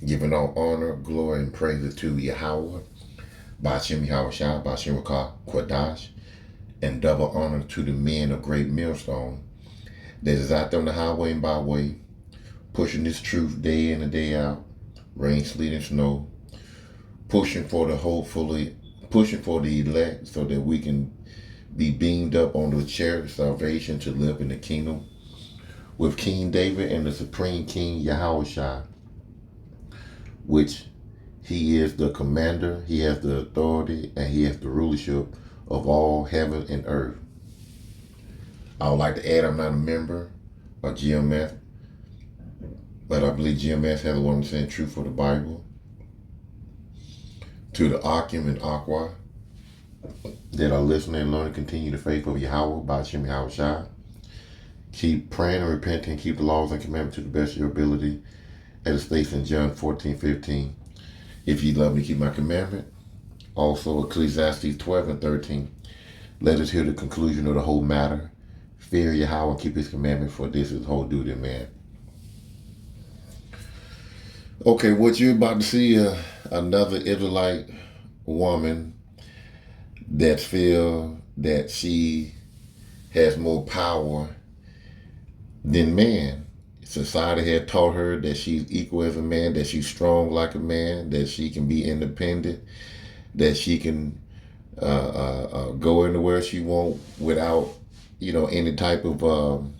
giving all honor, glory, and praise to Yahweh, Ba'ashem Yahweh Shai, Ba'ashem Rakah Quadash, and double honor to the men of Great Millstone that is out there on the highway and byway, pushing this truth day in and day out, rain, sleet, and snow, pushing for the hopefully, pushing for the elect so that we can be beamed up on the chariot of salvation to live in the kingdom with King David and the Supreme King Yahweh Shai, which he is the commander, he has the authority, and he has the rulership of all heaven and earth. I would like to add, I'm not a member of GMS, but I believe GMS has a 1% truth for the Bible. To the Akim and Aqua that are listening and learning, continue the faith of Yahweh, Ba'ashem Yahweh Shai. Keep praying and repenting, keep the laws and commandments to the best of your ability, as it states in John 14:15. If ye love me, keep my commandment. Also, Ecclesiastes 12:13. Let us hear the conclusion of the whole matter. Fear Yahweh and keep his commandment, for this is the whole duty of man. Okay, what you're about to see, another Israelite woman that feel that she has more power than man. Society had taught her that she's equal as a man, that she's strong like a man, that she can be independent, that she can go anywhere she wants without, any type of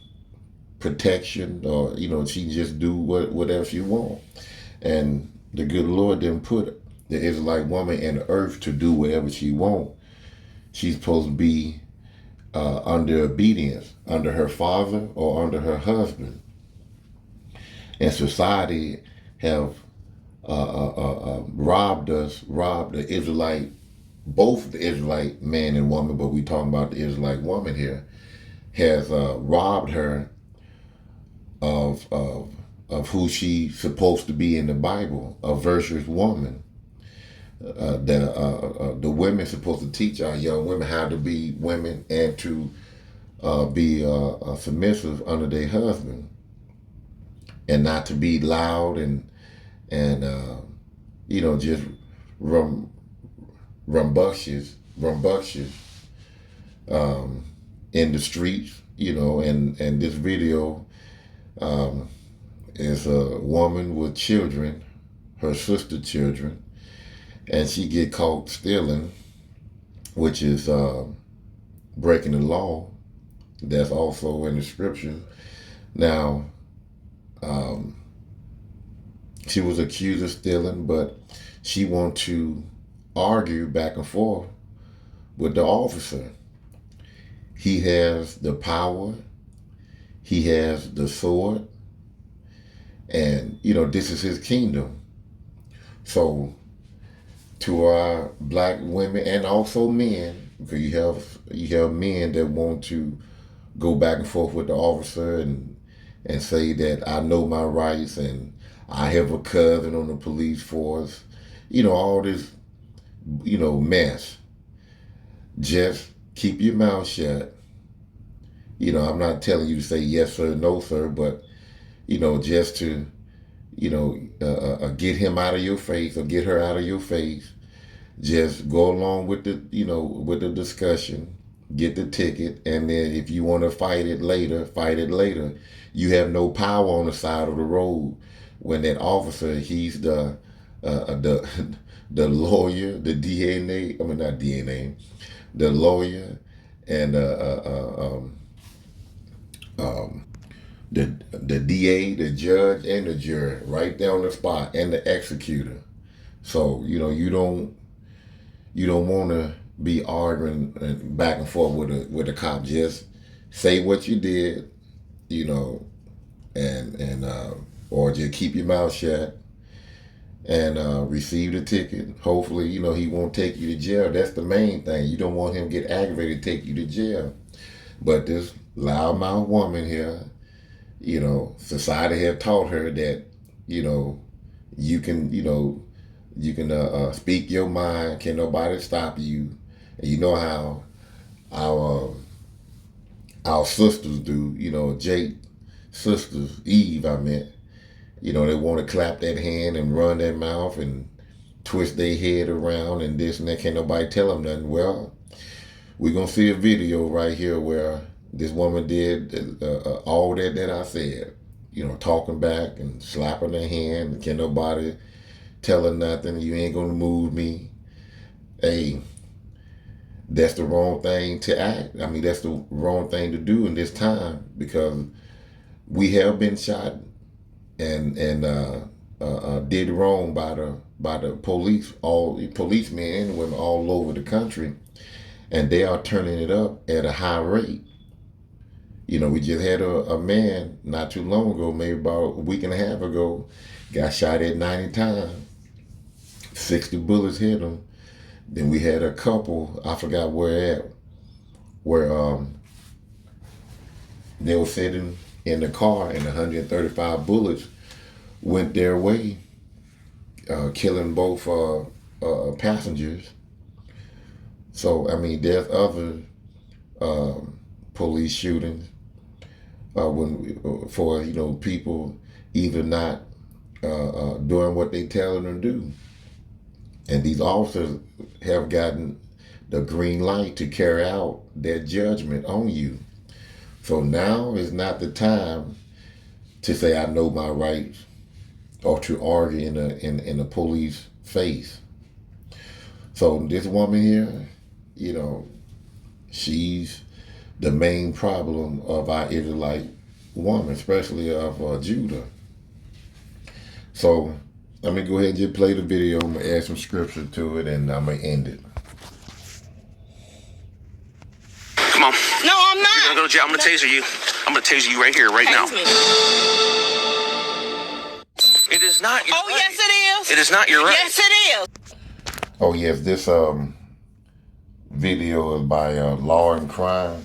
protection, or she can just do whatever she wants. And the good Lord didn't put the Israelite woman in the earth to do whatever she wants. She's supposed to be under obedience, under her father or under her husband. And society have robbed the Israelite, both the Israelite man and woman, but we talking about the Israelite woman here, has robbed her of who she's supposed to be in the Bible, a virtuous woman. The women supposed to teach our young women how to be women and to be submissive under their husband, and not to be loud and just rambunctious in the streets. And this video is a woman with children, her sister children, and she get caught stealing, which is breaking the law. That's also in the scripture. Now, she was accused of stealing, but she wanted to argue back and forth with the officer. He has the power, he has the sword, and this is his kingdom. So to our black women and also men, because you have men that want to go back and forth with the officer and say that I know my rights and I have a cousin on the police force, all this, mess. Just keep your mouth shut. I'm not telling you to say yes sir, no sir, but just to get him out of your face or get her out of your face. Just go along with the discussion, get the ticket, and then if you want to fight it later, fight it later. You have no power on the side of the road when that officer, he's the lawyer, the DNA, I mean not DNA, the lawyer, and the DA, the judge, and the jury right there on the spot, and the executor. So you don't want to be arguing back and forth with a cop. Just say what you did, and or just keep your mouth shut and receive the ticket. Hopefully, he won't take you to jail. That's the main thing. You don't want him to get aggravated, take you to jail. But this loudmouth woman here, society have taught her that, you can speak your mind. Can nobody stop you? And you know how our sisters do. Jake sisters, Eve, I meant. They want to clap that hand and run their mouth and twist their head around and this and that. Can't nobody tell them nothing. Well, we're going to see a video right here where this woman did all that I said. Talking back and slapping her hand. Can't nobody tell her nothing. You ain't going to move me. Hey, that's the wrong thing to act. I mean, that's the wrong thing to do in this time, because we have been shot and did wrong by the police, all policemen and women all over the country, and they are turning it up at a high rate. We just had a man not too long ago, maybe about a week and a half ago, got shot at 90 times, 60 bullets hit him. Then we had a couple, I forgot where they were sitting in the car and 135 bullets went their way, killing both passengers. So, I mean, there's other police shootings for people either not doing what they tell them to do. And these officers have gotten the green light to carry out their judgment on you. So now is not the time to say I know my rights or to argue in a police face. So this woman here, she's the main problem of our Israelite woman, especially of Judah. So let me go ahead and just play the video. I'm going to add some scripture to it, and I'm going to end it. Come on. No, I'm not. You're going to go to jail. I'm going to taser you. I'm going to taser you right here, right now. Me. It is not your right. Yes, it is. It is not your right. Yes, it is. Oh, yes. This video is by Law and Crime.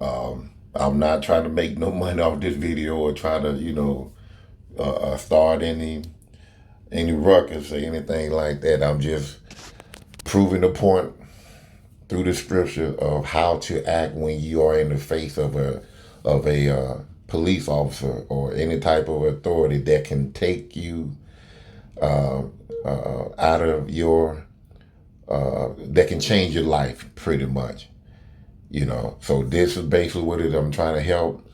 I'm not trying to make no money off this video or try to, start any ruckus or anything like that. I'm just proving the point through the scripture of how to act when you are in the face of a police officer or any type of authority that can take you out of your that can change your life pretty much. So this is basically what it is. I'm trying to help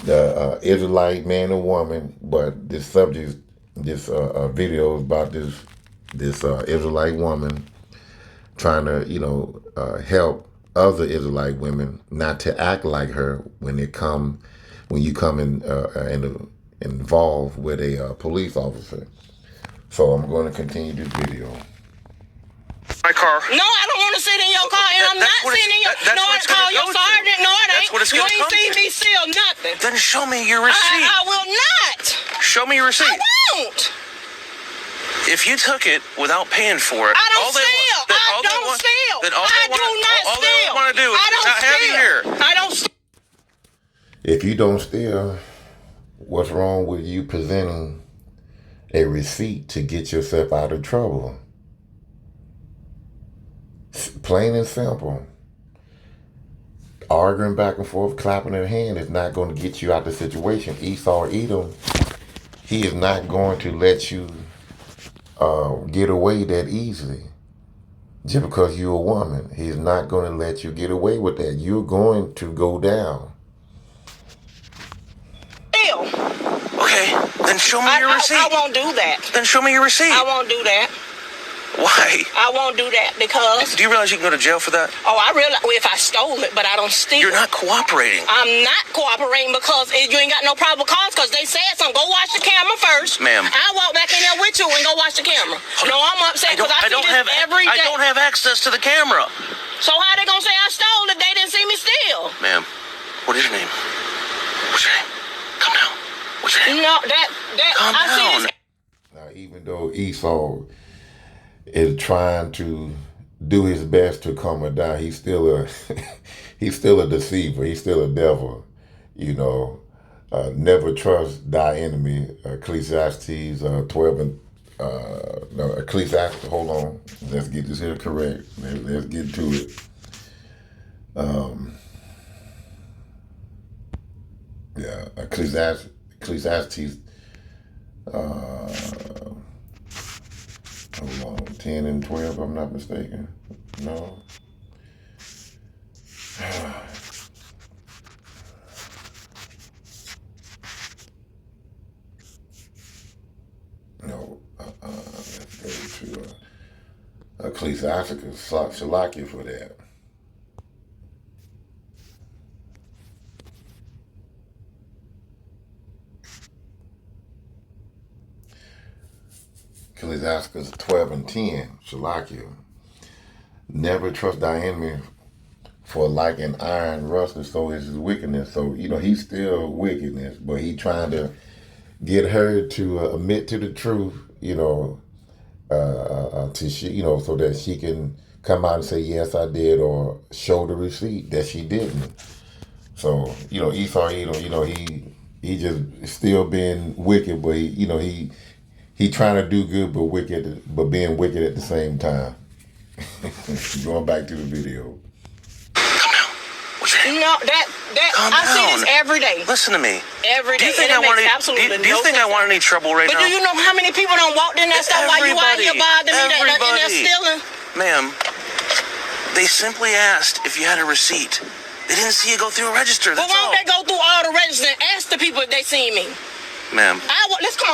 the Israelite man or woman, but this subject, this video is about this Israelite woman trying to help other Israelite women not to act like her when you come in involved with a police officer. So I'm going to continue this video. My car. No, I don't want to sit in your car, and I'm not sitting in your car. No, I call your sergeant. No, it ain't. That's what it's you going to ain't come seen to. me steal nothing. Then show me your receipt. I will not. Show me your receipt. I won't. If you took it without paying for it, I don't steal. I don't steal. Then all they want to do is I don't not have you here. I don't steal. If you don't steal, what's wrong with you presenting a receipt to get yourself out of trouble? Plain and simple. Arguing back and forth, clapping their hand is not going to get you out of the situation. Esau, Edom, he is not going to let you get away that easily. Just because you're a woman, he's not going to let you get away with that. You're going to go down. Okay, then show me your receipt. I won't do that. Then show me your receipt. I won't do that. Why? I won't do that because... Do you realize you can go to jail for that? Oh, I realize if I stole it, but I don't steal. You're not cooperating. I'm not cooperating because you ain't got no probable cause because they said something. Go watch the camera first. Ma'am. I'll walk back in there with you and go watch the camera. No, I'm upset because I see this every day. I don't have access to the camera. So how they gonna say I stole it? They didn't see me steal. Ma'am, what is your name? What's your name? Come down. What's your name? No, Calm I down. see this. Now, even though Esau is trying to do his best to calm her down, he's still a deceiver. He's still a devil. Never trust thy enemy. Ecclesiastes 12 and Ecclesiastes. Hold on, let's get this here correct. Let's get to it. Ecclesiastes Hold on, 10 and 12, if I'm not mistaken. No. No. Let's go to Ecclesiasticus, Shalakia for that. Ecclesiasticus 12 and 10, Shalakia. Never trust thy enemy, for like an iron rusteth, so is his wickedness. So, he's still wickedness, but he trying to get her to admit to the truth, so that she can come out and say, yes, I did, or show the receipt that she didn't. So, Esau, he just still being wicked, but he trying to do good, but being wicked at the same time. Going back to the video. Come down. What's your name? No, that Calm I see down. this every day. Listen to me. Every day. Do you think And I it want makes any? absolutely Do you no think I sense. want any trouble right But now? do you know how many people don't walked in that stuff while you out here bothering me that in there stealing? Ma'am, they simply asked if you had a receipt. They didn't see you go through a register. Well, That's why all. don't they go through all the registers and ask the people if they seen me? Ma'am,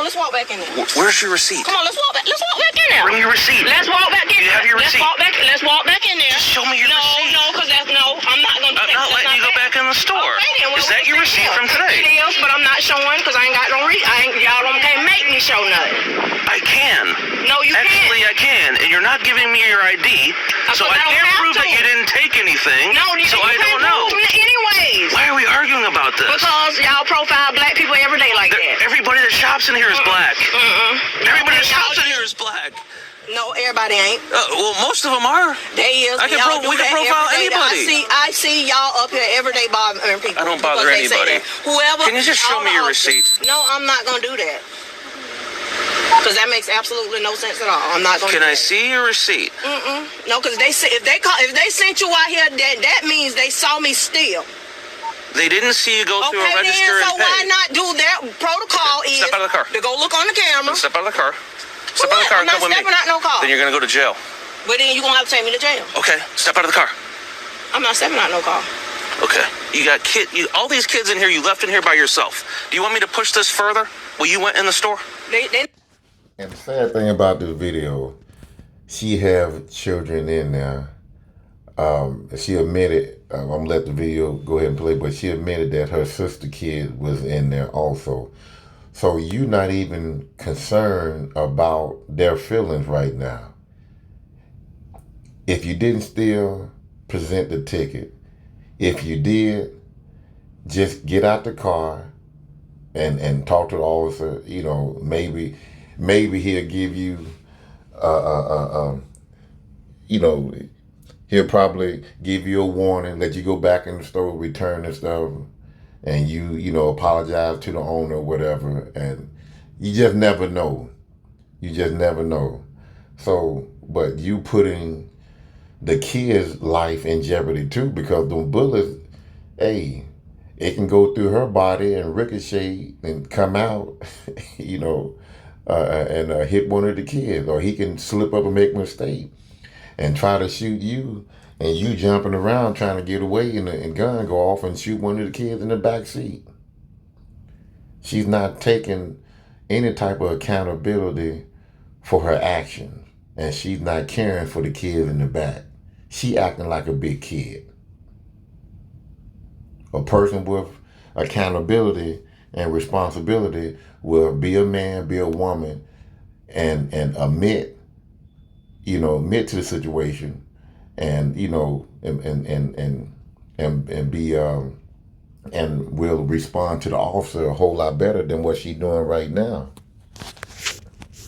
Let's walk back in there. where's your receipt? Come on, let's walk back in there. Bring your receipt. Let's walk back in Do you have there. your receipt? Let's walk back in there. Just show me your receipt. I'm not gonna do I'm that. not letting you go back in the store. Okay, then, Is that your receipt from today? It is, but I'm not showing because I ain't got no y'all can't make me show nothing. I can. No, you Actually, can't. I can, and you're not giving me your ID, so I Because I don't can't have prove to. that you didn't take anything. No, so I you don't can't know. prove it anyways. Why are we arguing about this? Because y'all profile black people every day like that. Everybody that shops in here is black. Everybody that shops in here is black. No, everybody ain't. Well, most of them are. They is. I can Y'all we do can that profile every day. anybody. I see y'all up here every day bothering people. I don't bother because they say anybody. that. Whoever. Can you just show all me the your officers- receipt? No, I'm not gonna do that. Because that makes absolutely no sense at all. I'm not gonna. Can do I that. see your receipt? No, because if they sent you out here, that means they saw me steal. They didn't see you go through a Okay, register then, so and pay. why not do that? Protocol is Step out of the car. to go look on the camera. Step out of the car. Step For out of the car what? and I'm come not with me. stepping out no car. Then you're gonna go to jail. But then you're gonna have to take me to jail. Okay, step out of the car. I'm not stepping out no car. Okay. You got all these kids in here you left in here by yourself. Do you want me to push this further? Well, you went in the store? They And the sad thing about this video, she have children in there. She admitted, I'm gonna let the video go ahead and play, but she admitted that her sister kid was in there also. So you're not even concerned about their feelings right now. If you didn't steal, present the ticket. If you did, just get out the car and talk to the officer. Maybe he'll give you, he'll probably give you a warning, let you go back in the store, return the stuff, and you apologize to the owner or whatever. And you just never know. You just never know. So, but you putting the kid's life in jeopardy too, because the bullets, it can go through her body and ricochet and come out, and hit one of the kids, or he can slip up and make a mistake and try to shoot you, and you jumping around trying to get away, and the gun go off and shoot one of the kids in the back seat. She's not taking any type of accountability for her actions, and she's not caring for the kids in the back. She acting like a big kid. A person with accountability and responsibility will be a man, be a woman, and admit to the situation, and and will respond to the officer a whole lot better than what she's doing right now.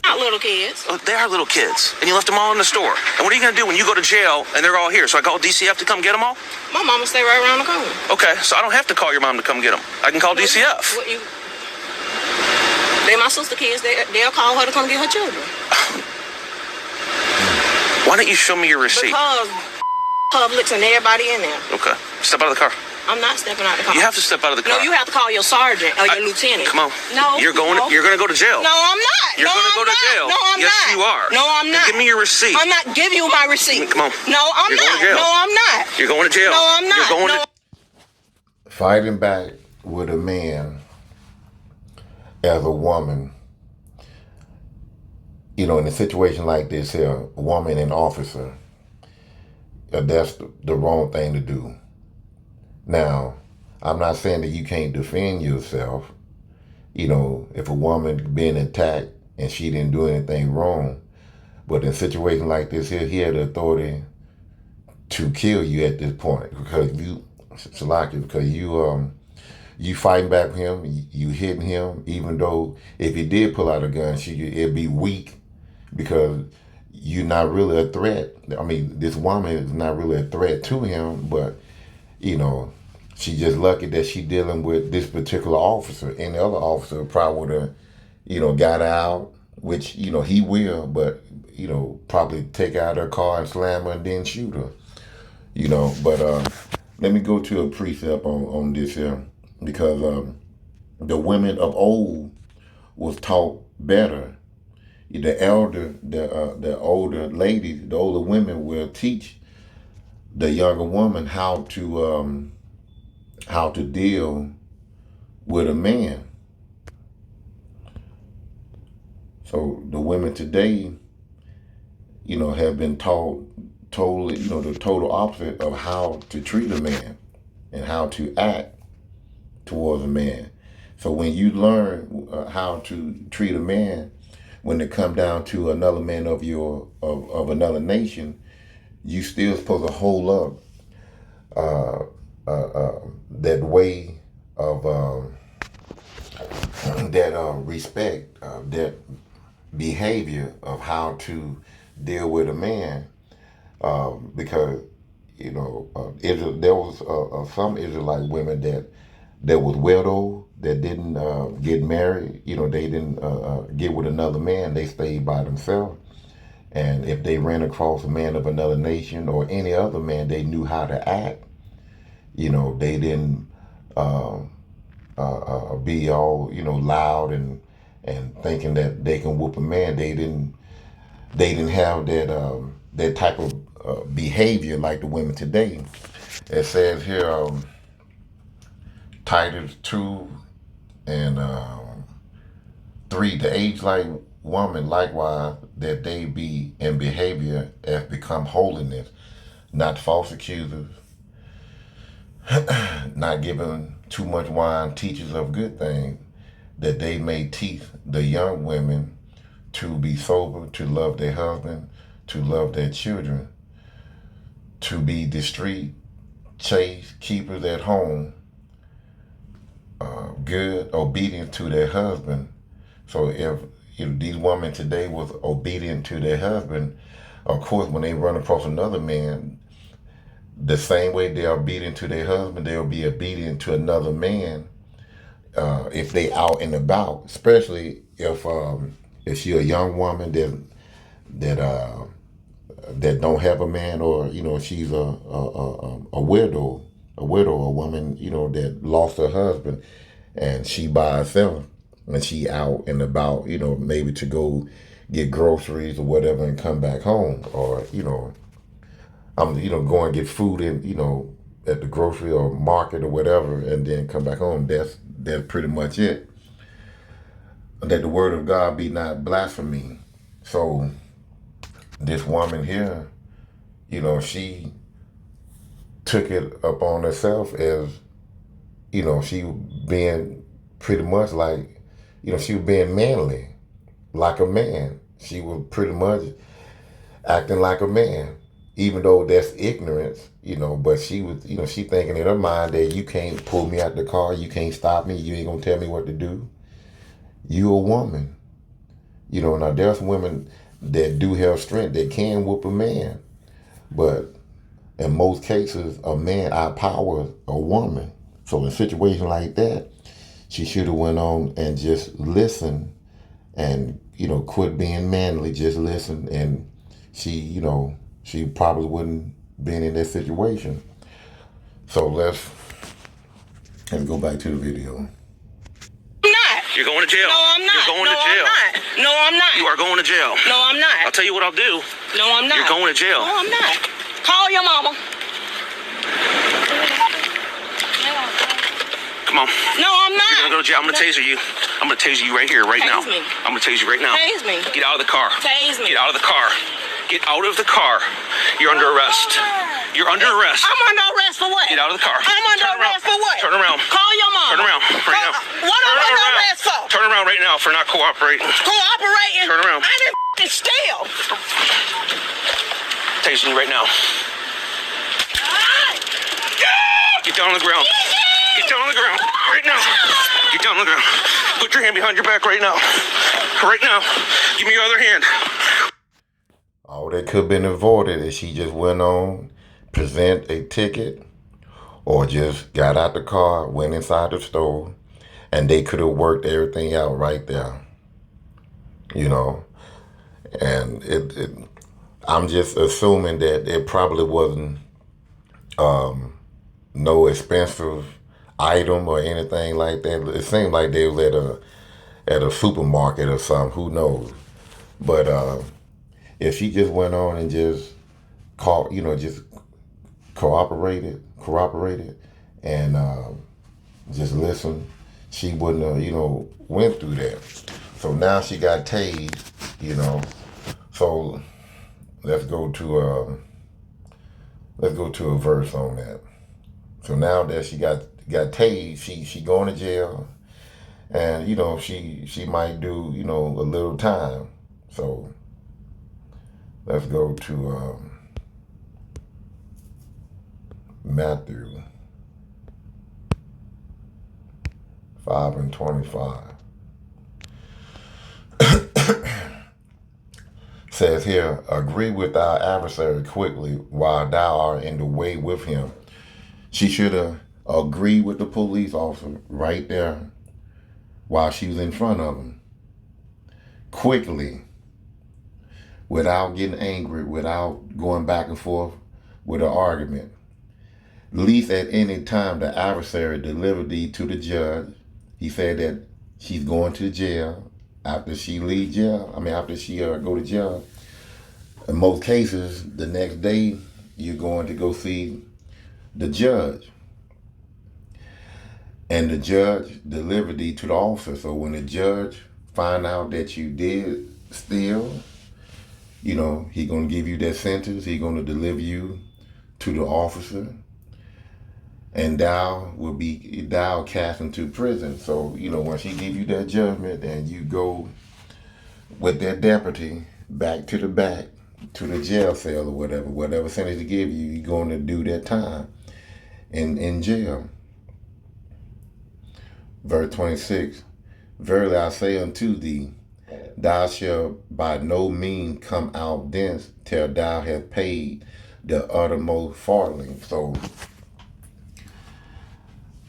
not little kids. Oh, they are little kids, and you left them all in the store. And what are you going to do when you go to jail and they're all here? So I call DCF to come get them all? My mama stay right around the corner. Okay, so I don't have to call your mom to come get them. I can call DCF. They my sister kids. They'll call her to come get her children. Why don't you show me your receipt? Because Publix and everybody in there. Okay, step out of the car. I'm not stepping out the car. You have to step out of the car. No, you have to call your sergeant or your lieutenant. Come on. No. You're going to go to jail. No, I'm not. You're no, going to go I'm to not. jail. No, I'm yes, not. you are. No, I'm Then not. give me your receipt. I'm not giving you my receipt. Come on. No, I'm You're not. Going to jail. No, I'm not. You're going to jail. No, I'm not. You're going no. to Fighting back with a man as a woman, in a situation like this here, a woman and officer, that's the wrong thing to do. Now, I'm not saying that you can't defend yourself. If a woman being attacked and she didn't do anything wrong, but in a situation like this here, he had the authority to kill you at this point because you fighting back with him, you hitting him, even though if he did pull out a gun, it'd be weak because you're not really a threat. I mean, this woman is not really a threat to him, but, she just lucky that she dealing with this particular officer. Any other officer probably would have, got out, which, he will, but, probably take out her car and slam her and then shoot her. But let me go to a precept on this here because the women of old was taught better. The older ladies, the older women will teach the younger woman how to deal with a man. So the women today, have been told the total opposite of how to treat a man and how to act towards a man. So when you learn how to treat a man, when it come down to another man of another nation, you still supposed to hold up that way of that respect, that behavior of how to deal with a man, because there was some Israelite women that was widowed, that didn't get married. They didn't get with another man. They stayed by themselves. And if they ran across a man of another nation or any other man, they knew how to act. They didn't be all loud and thinking that they can whoop a man. They didn't have that type of behavior like the women today. It says here, Titus 2 and 3, the age-like woman likewise, that they be in behavior as become holiness, not false accusers, not giving too much wine, teachers of good things, that they may teach the young women to be sober, to love their husband, to love their children, to be discreet, chaste, keepers at home, good, obedient to their husband. So if these women today was obedient to their husband, of course, when they run across another man, the same way they are obedient to their husband, they'll be obedient to another man if they out and about, especially if you're a young woman that don't have a man, or she's a widow, a woman that lost her husband and she by herself and she out and about, maybe to go get groceries or whatever and come back home, or go and get food in at the grocery or market or whatever and then come back home. That's pretty much it. That the word of God be not blasphemy. So this woman here, she took it upon herself as, she being pretty much like, she was being manly, like a man. She was pretty much acting like a man, even though that's ignorance, but she was, she thinking in her mind that you can't pull me out the car, you can't stop me, you ain't gonna tell me what to do. You a woman. Now there's women that do have strength, that can whoop a man, but in most cases, a man outpowers a woman. So in a situation like that, she should have went on and just listened and, quit being manly, just listen, and she probably wouldn't been in that situation. So let's Let's go back to the video. I'm not. You're going to jail. No, I'm not. You're going no, to jail. I'm not. No, I'm not. You are going to jail. No, I'm not. I'll tell you what I'll do. No, I'm not. You're going to jail. No, I'm not. Call your mama. Come on. No, I'm not. You're gonna go to jail. I'm gonna taser you. I'm gonna taser you right here, right now. Tase me. I'm gonna tase you right now. Tase me. Get out of the car. Tase me. Get out of the car. Get out of the car. You're under arrest. You're under arrest. I'm under arrest for what? Get out of the car. I'm under Turn around. arrest for what? Turn around. Call your mama. Turn around right now. What Turn am I under around. arrest for? Turn around right now for not cooperating. Cooperating. Turn around. I didn't steal. Tasing you right now. Get down on the ground. Get down on the ground right now. Get down on the ground. Put your hand behind your back right now. Right now. Give me your other hand. All that could have been avoided if she just went on, present a ticket, or just got out the car, went inside the store, and they could have worked everything out right there. You know, and I'm just assuming that it probably wasn't no expensive item or anything like that. It seemed like they was at a supermarket or something. Who knows? But if she just went on and just just cooperated, and just listened, she wouldn't have, went through that. So now she got tased, So let's go to a verse on that. So now that she got tased, she going to jail, and she might do a little time. So let's go to Matthew 5:25. Says here, agree with our adversary quickly while thou art in the way with him. She should have agreed with the police officer right there while she was in front of him. Quickly, without getting angry, without going back and forth with an argument. Least at any time the adversary delivered thee to the judge. He said that she's going to jail after she leave jail. After she go to jail. In most cases, the next day you're going to go see the judge. And the judge delivered thee to the officer. So when the judge find out that you did steal, he gonna give you that sentence. He gonna deliver you to the officer, and thou cast into prison. So once he give you that judgment, and you go with that deputy back to the jail cell or whatever sentence he give you, you're going to do that time in jail. Verse 26, verily I say unto thee, thou shalt by no means come out thence till thou hast paid the uttermost farthing. So,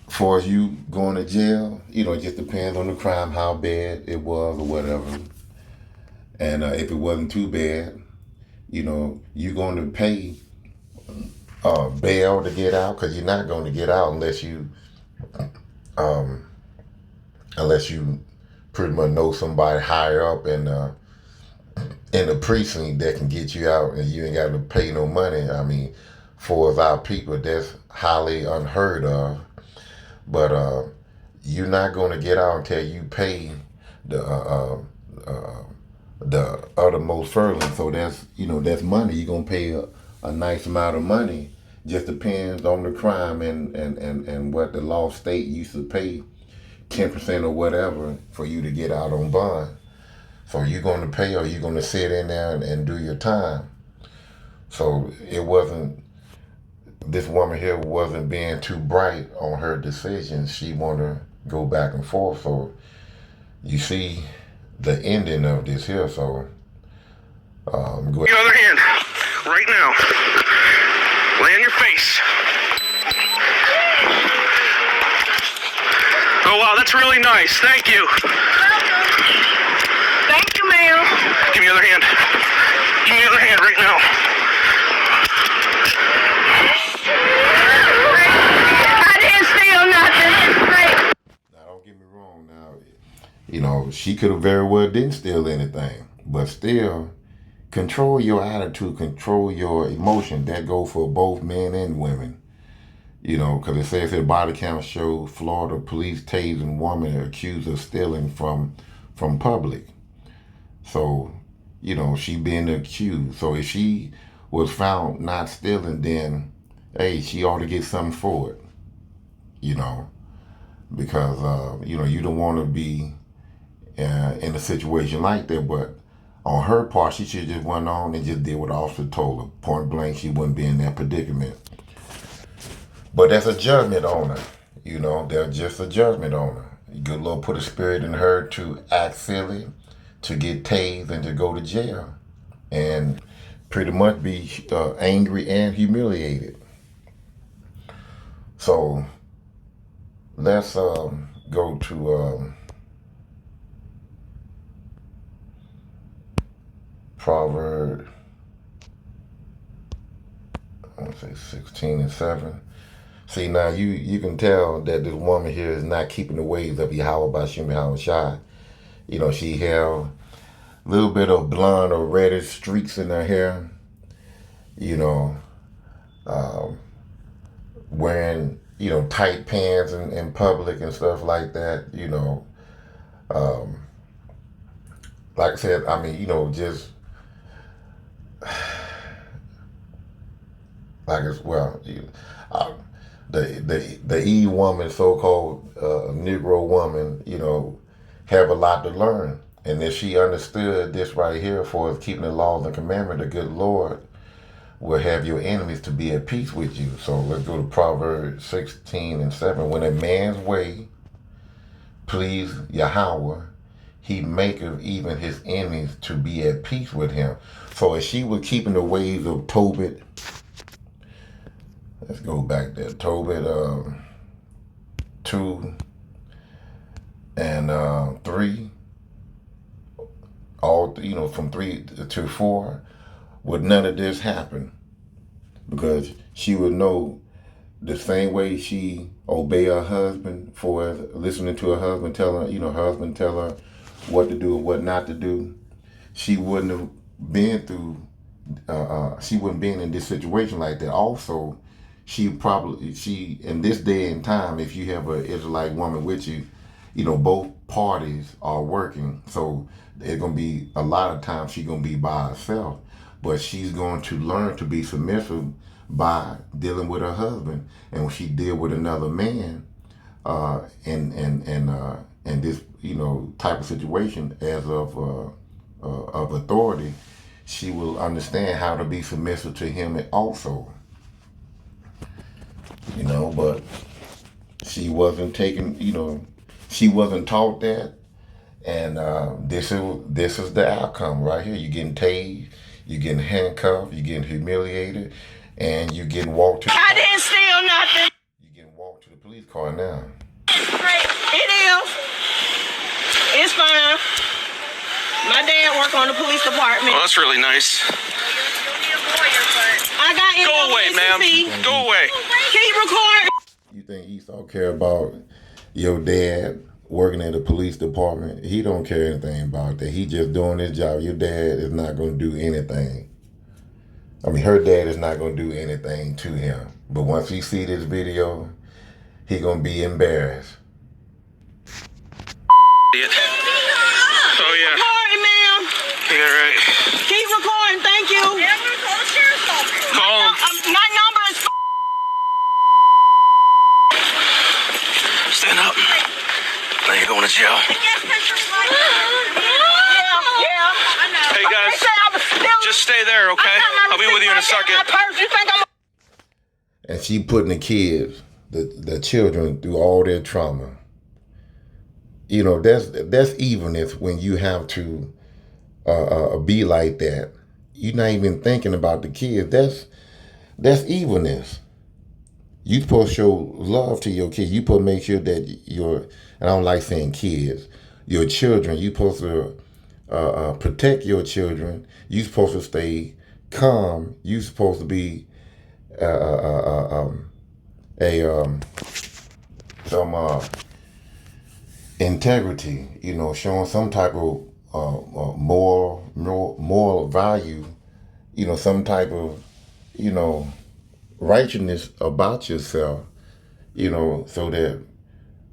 far as you going to jail, it just depends on the crime, how bad it was or whatever. And if it wasn't too bad, you're going to pay bail to get out, because you're not going to get out unless you pretty much know somebody higher up in the precinct that can get you out, and you ain't got to pay no money. For our people, that's highly unheard of. But you're not going to get out until you pay the uttermost furling. So that's money. You're gonna pay a nice amount of money. Just depends on the crime and what the law state used to pay 10% or whatever for you to get out on bond. So you're gonna pay, or you're gonna sit in there and do your time. So this woman here wasn't being too bright on her decision. She wanted to go back and forth. So you see the ending of this here. So go ahead. Your other hand, right now. Lay on your face. Oh wow, that's really nice. Thank you. Thank you, ma'am. Give me your other hand. Give me your other hand right now. I didn't steal nothing. she could have very well didn't steal anything, but still control your attitude, control your emotion. That go for both men and women. You know, because it says that body camera show Florida police tasing woman accused of stealing from public. So, you know, she being accused. So if she was found not stealing, then hey, she ought to get something for it. You know, because you know, you don't want to be in a situation like that. But on her part, she should just went on and just did what the officer told her. Point blank, she wouldn't be in that predicament. But that's a judgment on her. You know, there's just a judgment on her. Good Lord put a spirit in her to act silly, to get tased, and to go to jail. And pretty much be angry and humiliated. So let's go to Proverbs, I want to say 16:7. See, now you can tell that this woman here is not keeping the ways of Yahweh Bashim Yahweh Shai. You know, she had a little bit of blonde or reddish streaks in her hair. You know, wearing, you know, tight pants in public and stuff like that. You know, like I said, I mean, you know, just like it's well, the E woman, so-called Negro woman, you know, have a lot to learn. And if she understood this right here, for keeping the laws and commandment, the good Lord will have your enemies to be at peace with you. So let's go to Proverbs 16:7. When a man's way please Yahweh, he maketh even his enemies to be at peace with him. So if she was keeping the ways of Tobit, let's go back there. Tobit 2 and 3, all, you know, from 3 to 4, would none of this happen, because she would know the same way she obey her husband for listening to her husband tell her, you know, her husband tell her what to do and what not to do. She wouldn't have been through. She wouldn't been in this situation like that. Also, she in this day and time, if you have an Israelite woman with you, you know, both parties are working. So there's gonna be a lot of times she's gonna be by herself, but she's going to learn to be submissive by dealing with her husband. And when she deal with another man, and this, you know, type of situation as of authority, she will understand how to be submissive to him also. You know, but she wasn't taken, you know, she wasn't taught that. And this is the outcome right here. You're getting tased, you're getting handcuffed, you're getting humiliated, and you're getting walked to the I didn't steal nothing. You're getting walked to the police car now. It is. It's fine. My dad worked on the police department. Well, that's really nice. I got Go away, ma'am. Go away. Keep recording. You think Esau care about your dad working at the police department? He don't care anything about that. He just doing his job. Your dad is not going to do anything. I mean, her dad is not going to do anything to him. But once he see this video, he going to be embarrassed. Oh, yeah. Recording, ma'am. Yeah, right. Keep recording. Thank you. Yeah, I'm going to call the sheriff's office. Call him. My number is... Stand up. Now you're going to jail. Hey, guys. Just stay there, okay? I'll be with you in a second. And she putting the kids, the children, through all their trauma. You know, that's evilness when you have to be like that. You're not even thinking about the kids. That's evilness. You supposed to show love to your kids. You supposed to make sure that and I don't like saying kids, your children, you supposed to protect your children. You supposed to stay calm. You supposed to be integrity, showing some type of moral value, some type of, you know, righteousness about yourself, so that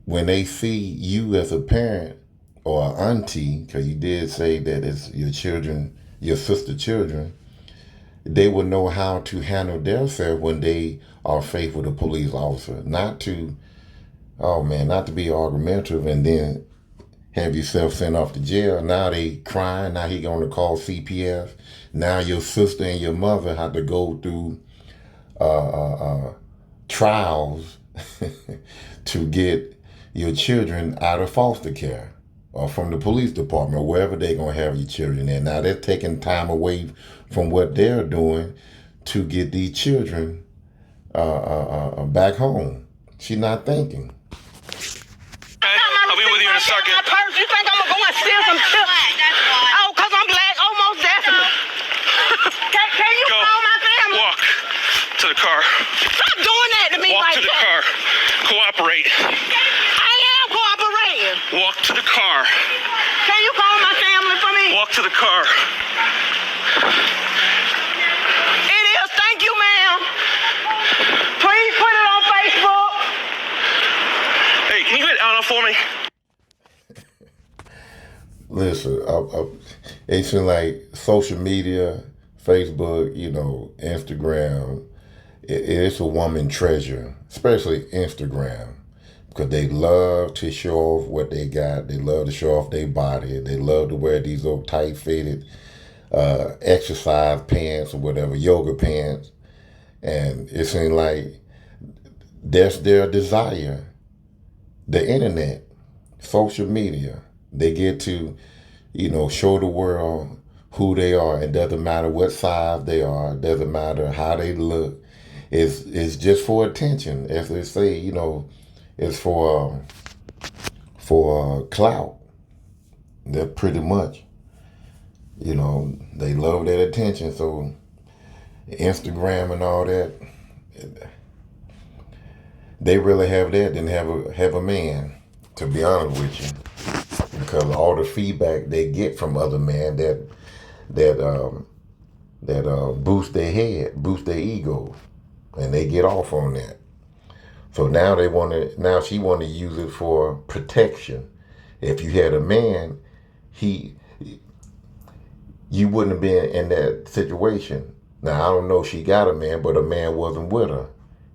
when they see you as a parent or an auntie, because you did say that it's your children, your sister children, they will know how to handle themselves when they are faced with a police officer. Not to, oh man, not to be argumentative and then have yourself sent off to jail. Now they crying. Now he going to call CPS. Now your sister and your mother have to go through trials to get your children out of foster care or from the police department or wherever they're going to have your children in. Now they're taking time away from what they're doing to get these children back home. She's not thinking. I'll be with you in a second. My purse. You think I'm gonna go and steal some chips? Oh, cause I'm black. Oh, most definitely. Can you Go. call my family? Walk to the car. Stop doing that to me Walk like to the that. car. Cooperate. I am cooperating. Walk to the car. Can you call my family for me? Walk to the car. It is. Thank you, ma'am. Please put it on Facebook. Hey, can you get Anna for me? Listen, it seems like social media, Facebook, Instagram, it's a woman treasure, especially Instagram, because they love to show off what they got. They love to show off their body. They love to wear these little tight-fitted exercise pants or whatever, yoga pants. And it seems like that's their desire. The internet, social media, they get to, show the world who they are. It doesn't matter what size they are. It doesn't matter how they look. It's just for attention. As they say, it's for clout. That pretty much, they love that attention. So Instagram and all that, they really have that than have a man, to be honest with you, because all the feedback they get from other men that boost their head, boost their ego, and they get off on that. So now she want to use it for protection. If you had a man, you wouldn't have been in that situation. Now I don't know if she got a man, but a man wasn't with her.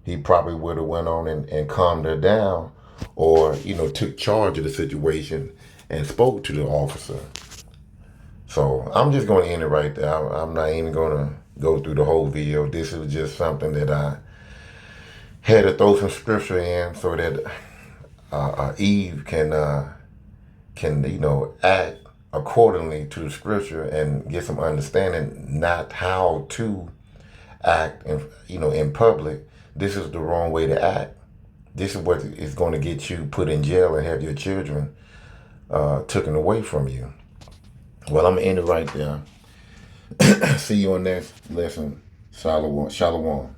He probably would have went on and calmed her down, or took charge of the situation and spoke to the officer. So I'm just going to end it right there. I'm not even going to go through the whole video. This is just something that I had to throw some scripture in so that Eve can act accordingly to the scripture and get some understanding, not how to act in public. This is the wrong way to act. This is what is going to get you put in jail and have your children taken away from you. Well, I'm going to end it right there. See you on next lesson. Shalom. Shalom.